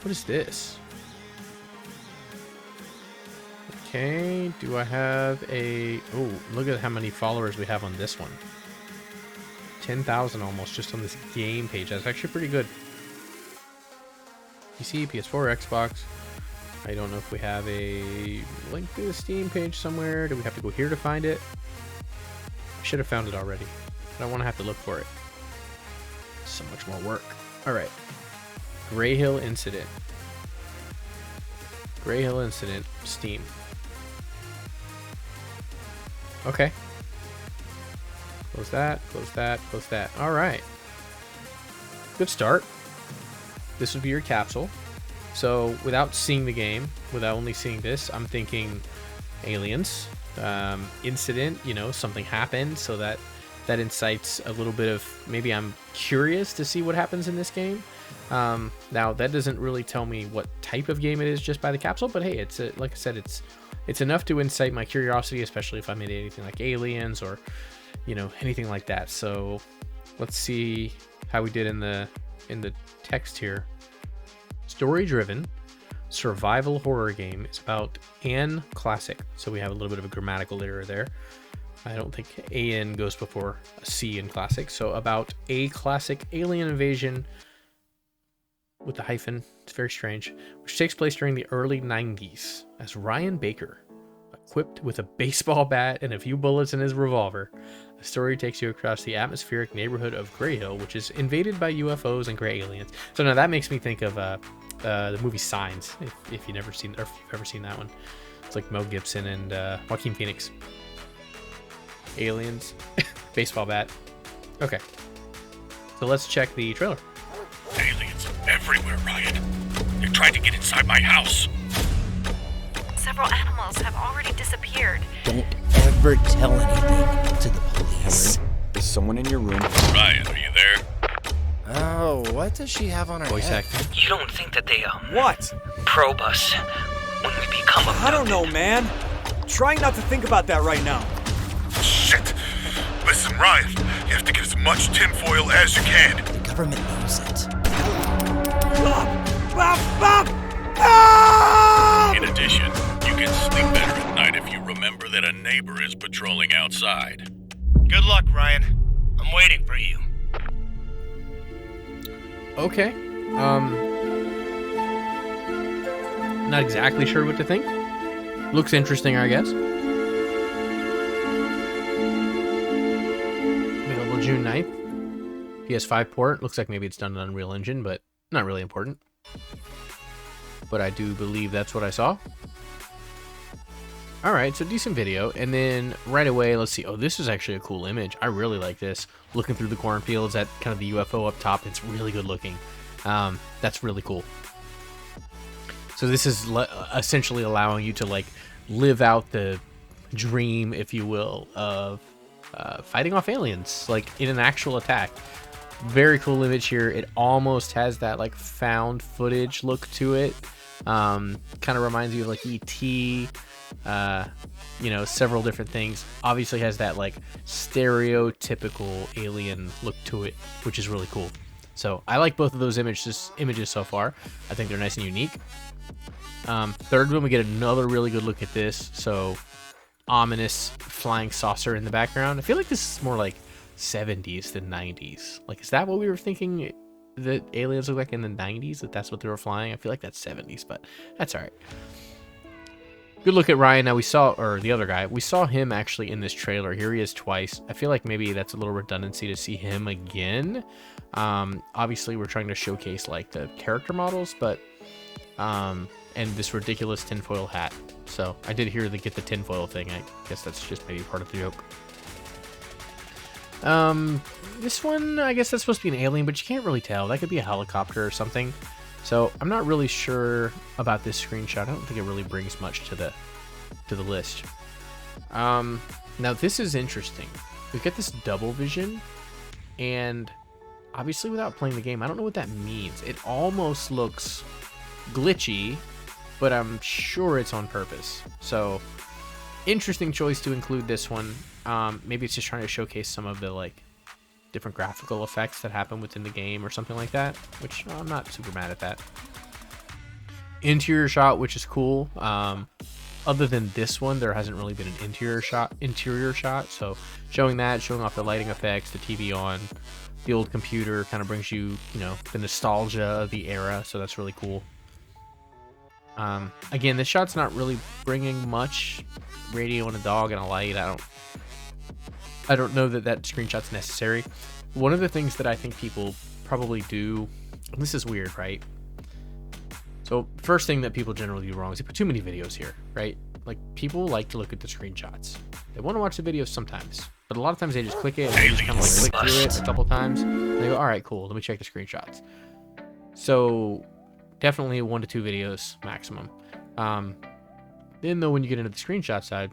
What is this? Okay, do I have a... Oh, look at how many followers we have on this one. 10,000 almost just on this game page. That's actually pretty good. PC, PS4, Xbox. I don't know if we have a link to the Steam page somewhere. Do we have to go here to find it? I should have found it already. I don't want to have to look for it. So much more work. Alright. Greyhill Incident. Greyhill Incident, Steam. Okay. Close that, close that, close that. Alright. Good start. This would be your capsule. So, without seeing the game, without only seeing this, I'm thinking aliens. Incident, you know, something happened, so that incites a little bit of... Maybe I'm curious to see what happens in this game. Now, that doesn't really tell me what type of game it is just by the capsule, but hey, it's like I said, it's enough to incite my curiosity, especially if I made anything like aliens or, you know, anything like that. So let's see how we did in the text here. Story-driven survival horror game. It's about an classic. So we have a little bit of a grammatical error there. I don't think AN goes before a C in classic. So about a classic alien invasion with the hyphen. It's very strange. Which takes place during the early 90s as Ryan Baker, equipped with a baseball bat and a few bullets in his revolver. The story takes you across the atmospheric neighborhood of Greyhill, which is invaded by UFOs and gray aliens. So now that makes me think of the movie Signs, if you've never seen, or if you've ever seen that one. It's like Mel Gibson and Joaquin Phoenix. Aliens, baseball bat. Okay, so let's check the trailer. Aliens are everywhere, Ryan. They're trying to get inside my house. Several animals have already disappeared. Don't ever tell anything to the police. Helen, is someone in your room? Ryan, are you there? Oh, what does she have on her Voice head? acting. You don't think that they, What? probe us when we become abducted? I don't know, man. Trying not to think about that right now. Shit! Listen, Ryan, you have to get as much tinfoil as you can. The government knows it. In addition, you can sleep better at night if you remember that a neighbor is patrolling outside. Good luck, Ryan. I'm waiting for you. Okay. Not exactly sure what to think. Looks interesting, I guess. Available June 9th. PS5 port. Looks like maybe it's done on Unreal Engine, but not really important. But I do believe that's what I saw. Alright, so decent video. And then right away, let's see. Oh, this is actually a cool image. I really like this. Looking through the cornfields, that kind of the UFO up top. It's really good looking. That's really cool. So this is essentially allowing you to like live out the dream, if you will, of fighting off aliens, like in an actual attack. Very cool image here. It almost has that like found footage look to it. Kind of reminds you of like E.T., you know, several different things. Obviously has that like stereotypical alien look to it, which is really cool. So I like both of those images so far. I think they're nice and unique. Third one, we get another really good look at this. So ominous flying saucer in the background. I feel like this is more like 70s than 90s. Like, is that what we were thinking that aliens look like in the 90s? That's what they were flying? I feel like that's 70s, but that's all right. Good look at Ryan. Now we saw, or the other guy, we saw him actually in this trailer. Here he is twice. I feel like maybe that's a little redundancy to see him again. Obviously we're trying to showcase like the character models, but and this ridiculous tinfoil hat. So I did hear they get the tinfoil thing. I guess that's just maybe part of the joke. This one, I guess that's supposed to be an alien, but you can't really tell. That could be a helicopter or something. So I'm not really sure about this screenshot. I don't think it really brings much to the list. Now this is interesting. We get this double vision, and obviously without playing the game, I don't know what that means. It almost looks glitchy, but I'm sure it's on purpose. So interesting choice to include this one. Maybe it's just trying to showcase some of the like different graphical effects that happen within the game or something like that, which I'm not super mad at that. interior shot, which is cool. Other than this one, there hasn't really been an interior shot. So showing that, showing off the lighting effects, the TV on, the old computer, kind of brings you, the nostalgia of the era. So that's really cool. Again, this shot's not really bringing much. Radio and a dog and a light. I don't know that screenshot's necessary. One of the things that I think people probably do, and this is weird, right? So first thing that people generally do wrong is they put too many videos here, right? Like, people like to look at the screenshots. They want to watch the videos sometimes, but a lot of times they just click it and they just kind of like click through it a couple times. And they go, all right, cool. Let me check the screenshots. So definitely 1 to 2 videos maximum. Then though, when you get into the screenshot side,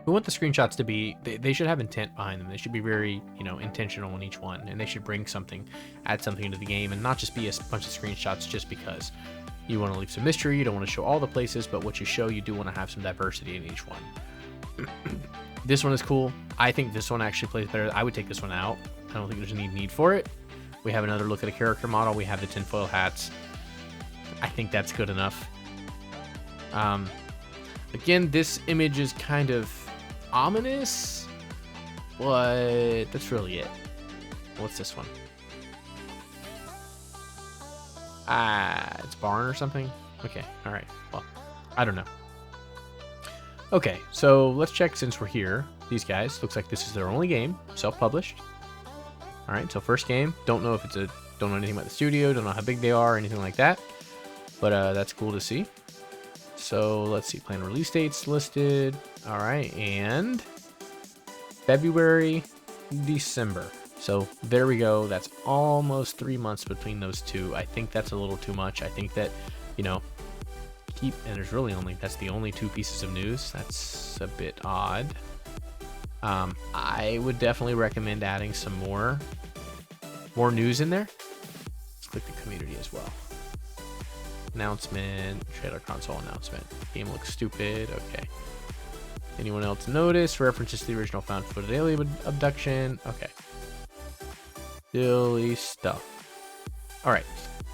we want the screenshots to be, they should have intent behind them. They should be very, intentional in each one, and they should bring something, add something into the game, and not just be a bunch of screenshots just because you want to leave some mystery. You don't want to show all the places, but what you show, you do want to have some diversity in each one. This one is cool. I think this one actually plays better. I would take this one out. I don't think there's any need for it. We have another look at a character model. We have the tinfoil hats. I think that's good enough. Again, this image is kind of ominous, but that's really it. What's this one? It's barn or something. Okay, all right. Well, I don't know. Okay, so let's check since we're here. These guys, looks like this is their only game, self-published. All right, so first game. Don't know if it's don't know anything about the studio, don't know how big they are, or anything like that. But that's cool to see. So let's see, planned release dates listed. All right, and February, December. So there we go. That's almost 3 months between those two. I think that's a little too much. I think that, and there's really that's the only 2 pieces of news. That's a bit odd. I would definitely recommend adding some more news in there. Let's click the community as well. Announcement, trailer console announcement. Game looks stupid. Okay. Anyone else notice references to the original found footage alien abduction? Okay. Silly stuff. All right.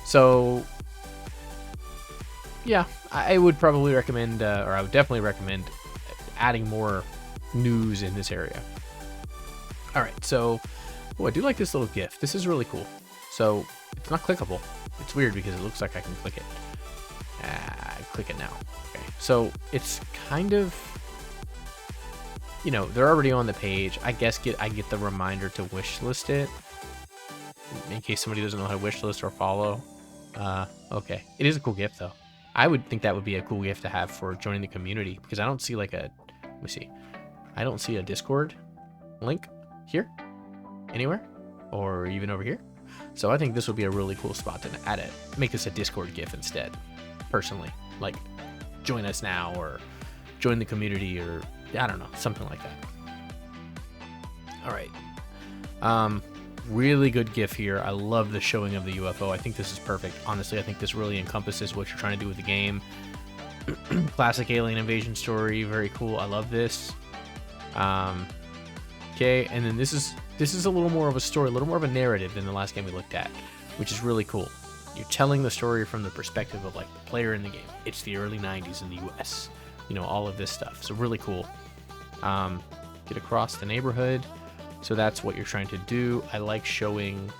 So, yeah, I would probably recommend, or I would definitely recommend adding more news in this area. All right. So, I do like this little GIF. This is really cool. So, it's not clickable. It's weird because it looks like I can click it. Click it now. Okay. So it's kind of, they're already on the page. I guess I get the reminder to wishlist it in case somebody doesn't know how to wishlist or follow. Okay. It is a cool gift though. I would think that would be a cool gift to have for joining the community, because I don't see let me see. I don't see a Discord link here anywhere or even over here. So I think this would be a really cool spot to add it. Make this a Discord GIF instead. Personally, like join us now or join the community, or I don't know, something like that. All right. Really good GIF here. I love the showing of the UFO. I think this is perfect. Honestly, I think this really encompasses what you're trying to do with the game. Classic alien invasion story. Very cool. I love this. Okay, and then this is a little more of a story, a little more of a narrative than the last game we looked at, which is really cool. You're telling the story from the perspective of like the player in the game. It's the early 90s in the US, all of this stuff. So really cool. Get across the neighborhood. So that's what you're trying to do. I like showing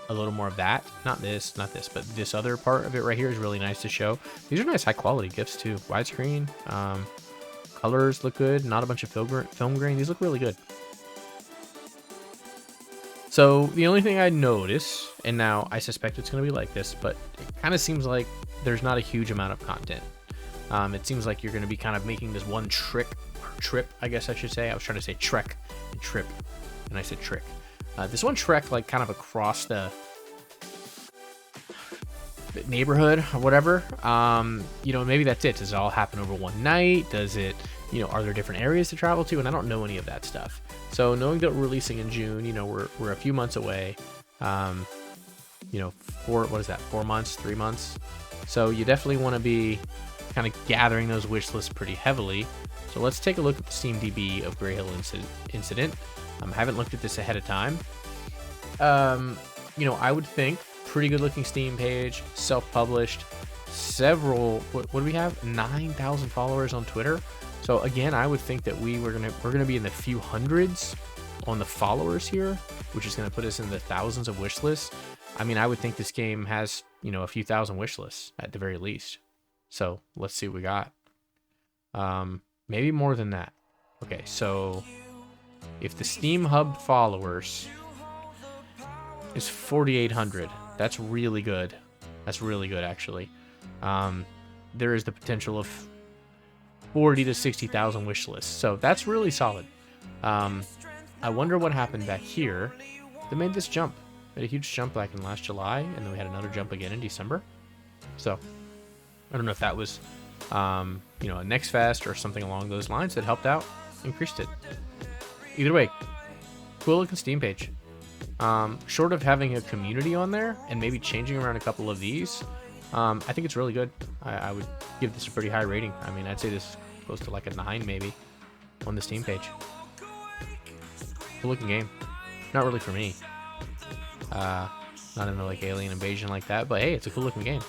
a little more of that. Not this, but this other part of it right here is really nice to show. These are nice high quality GIFs too. Widescreen. Colors look good. Not a bunch of film grain. These look really good. So the only thing I notice, and now I suspect it's going to be like this, but it kind of seems like there's not a huge amount of content. It seems like you're going to be kind of making this one trip, I guess I should say. I was trying to say trek and trip, and I said trick. This one trek like kind of across the neighborhood or whatever. Maybe that's it. Does it all happen over one night? Does it, are there different areas to travel to? And I don't know any of that stuff. So knowing that we're releasing in June, we're a few months away. 4 months, 3 months. So you definitely want to be kind of gathering those wish lists pretty heavily. So let's take a look at the SteamDB of Greyhill Incident. I haven't looked at this ahead of time. I would think pretty good looking Steam page, self-published. several. What do we have? 9,000 followers on Twitter. So again, I would think that we're gonna be in the few hundreds on the followers here, which is gonna put us in the thousands of wish lists. I mean, I would think this game has, you know, a few thousand wish lists at the very least. So let's see what we got. Maybe more than that. Okay, so if the Steam Hub followers is 4,800, that's really good. That's really good, actually. There is the potential of 40 to 60,000 wish lists, so that's really solid. I wonder what happened back here that made this jump. We had a huge jump back in last July, and then we had another jump again in December. So I don't know if that was, you know, a Next Fest or something along those lines that helped out, increased it. Either way, cool looking Steam page. Short of having a community on there and maybe changing around a couple of these, I think it's really good. I would give this a pretty high rating. I mean, I'd say this is close to like a 9 maybe on the Steam page. Cool looking game. Not really for me. Not into like Alien Invasion like that, but hey, it's a cool looking game.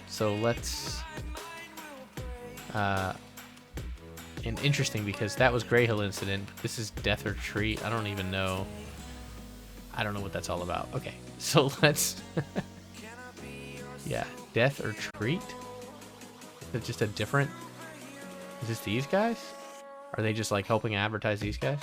So let's and interesting because that was Greyhill incident. This is Death or Treat. I don't even know. I don't know what that's all about. Okay, so let's yeah, Death or Treat. Is it just a different? Is this these guys? Are they just like helping advertise these guys?